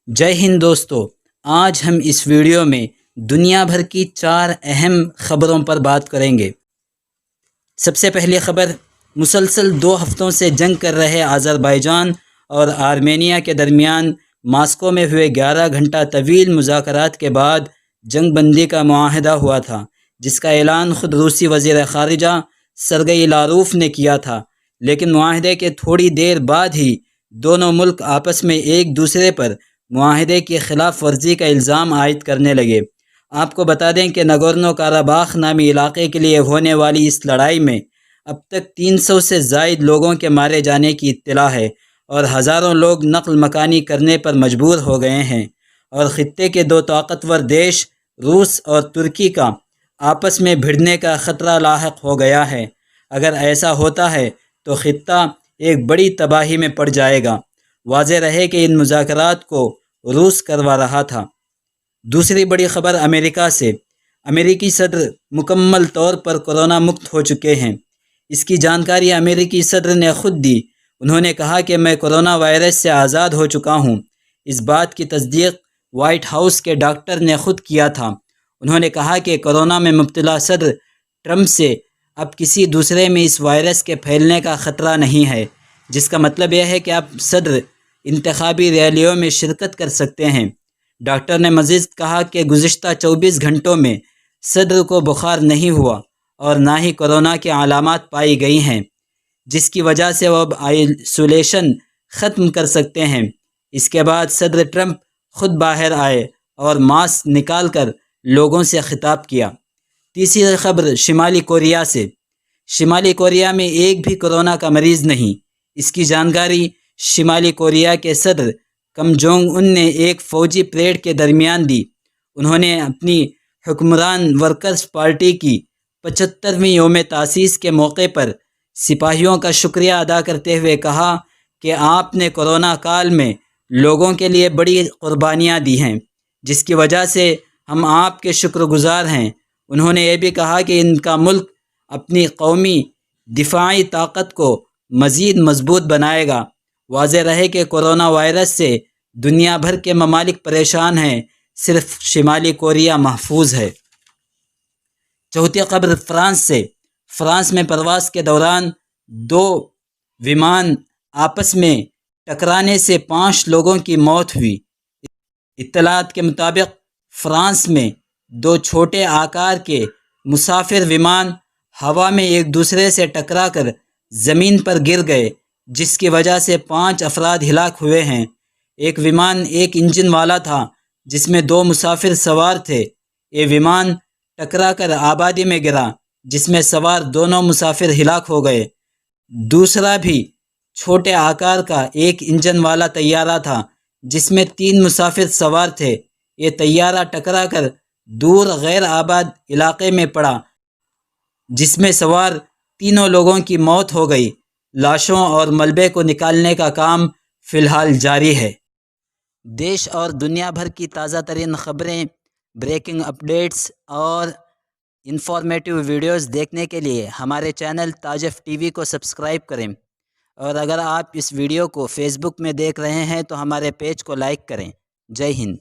जय हिंद दोस्तों। आज हम इस वीडियो में दुनिया भर की 4 अहम खबरों पर बात करेंगे। सबसे पहली खबर, मुसलसल 2 हफ्तों से जंग कर रहे अज़रबैजान और आर्मेनिया के दरमियान मास्को में हुए 11 घंटा तवील मुज़ाकरात के बाद जंग बंदी का मुआहदा हुआ था, जिसका ऐलान ख़ुद रूसी वज़ीर ख़ारिजा सरगई लारूफ ने किया था। लेकिन मुआहदे के थोड़ी देर बाद ही दोनों मुल्क आपस में एक दूसरे पर मुआहदे की खिलाफ वर्जी का इल्ज़ाम आयद करने लगे। आपको बता दें कि नगोर्नो काराबाख नामी इलाके के लिए होने वाली इस लड़ाई में अब तक 300 से ज़ायद लोगों के मारे जाने की इत्तला है और हज़ारों लोग नक़ल मकानी करने पर मजबूर हो गए हैं। और ख़ित्ते के 2 ताकतवर देश रूस और तुर्की का आपस में भिड़ने का ख़तरा लाहक हो गया है। अगर ऐसा होता है तो ख़ित्ता एक बड़ी तबाही में पड़ जाएगा। वाज़ेह रहे कि इन मुज़ाकरात को रूस करवा रहा था। दूसरी बड़ी खबर अमेरिका से। अमेरिकी सदर मुकम्मल तौर पर कोरोना मुक्त हो चुके हैं। इसकी जानकारी अमेरिकी सदर ने खुद दी। उन्होंने कहा कि मैं कोरोना वायरस से आज़ाद हो चुका हूँ। इस बात की तस्दीक वाइट हाउस के डॉक्टर ने खुद किया था। उन्होंने कहा कि कोरोना में मुब्तला सदर ट्रंप से अब किसी दूसरे में इस वायरस के फैलने का ख़तरा नहीं है, जिसका मतलब यह है कि अब सदर इंतखाबी रैलियों में शिरकत कर सकते हैं। डॉक्टर ने मज़ीद कहा कि गुज़िश्ता 24 घंटों में सदर को बुखार नहीं हुआ और ना ही कोरोना की अलामात पाई गई हैं, जिसकी वजह से वो अब आइसोलेशन ख़त्म कर सकते हैं। इसके बाद सदर ट्रंप खुद बाहर आए और मास्क निकाल कर लोगों से खिताब किया। तीसरी खबर शिमाली कोरिया से। शिमाली कोरिया में एक भी कोरोना का मरीज़ नहीं। इसकी जानकारी शिमाली कोरिया के सदर किम जोंग उन ने एक फ़ौजी परेड के दरमियान दी। उन्होंने अपनी हुक्मरान वर्कर्स पार्टी की 75वीं यौम तासीस के मौके पर सिपाहियों का शुक्रिया अदा करते हुए कहा कि आपने कोरोना काल में लोगों के लिए बड़ी कुर्बानियाँ दी हैं, जिसकी वजह से हम आपके शुक्रगुज़ार हैं। उन्होंने ये भी कहा कि इनका मुल्क अपनी कौमी दिफाई ताकत को मज़ीद मजबूत बनाएगा। वाज़ेह रहे कि कोरोना वायरस से दुनिया भर के ममालिक परेशान हैं, सिर्फ शिमाली कोरिया महफूज है। चौथी खबर फ्रांस से। फ्रांस में प्रवास के दौरान 2 विमान आपस में टकराने से 5 लोगों की मौत हुई। इत्तलात के मुताबिक फ्रांस में 2 छोटे आकार के मुसाफिर विमान हवा में एक दूसरे से टकराकर ज़मीन पर गिर गए, जिसकी वजह से 5 अफराद हिलाक हुए हैं। एक विमान एक इंजन वाला था जिसमें 2 मुसाफिर सवार थे। ये विमान टकराकर आबादी में गिरा, जिसमें सवार दोनों मुसाफिर हिलाक हो गए। दूसरा भी छोटे आकार का एक इंजन वाला तैयारा था जिसमें 3 मुसाफिर सवार थे। ये तैयारा टकराकर दूर गैर आबाद इलाके में पड़ा, जिसमें सवार 3 लोगों की मौत हो गई। लाशों और मलबे को निकालने का काम फ़िलहाल जारी है। देश और दुनिया भर की ताज़ा तरीन ख़बरें, ब्रेकिंग अपडेट्स और इंफॉर्मेटिव वीडियोस देखने के लिए हमारे चैनल ताजफ टीवी को सब्सक्राइब करें। और अगर आप इस वीडियो को फेसबुक में देख रहे हैं तो हमारे पेज को लाइक करें। जय हिंद।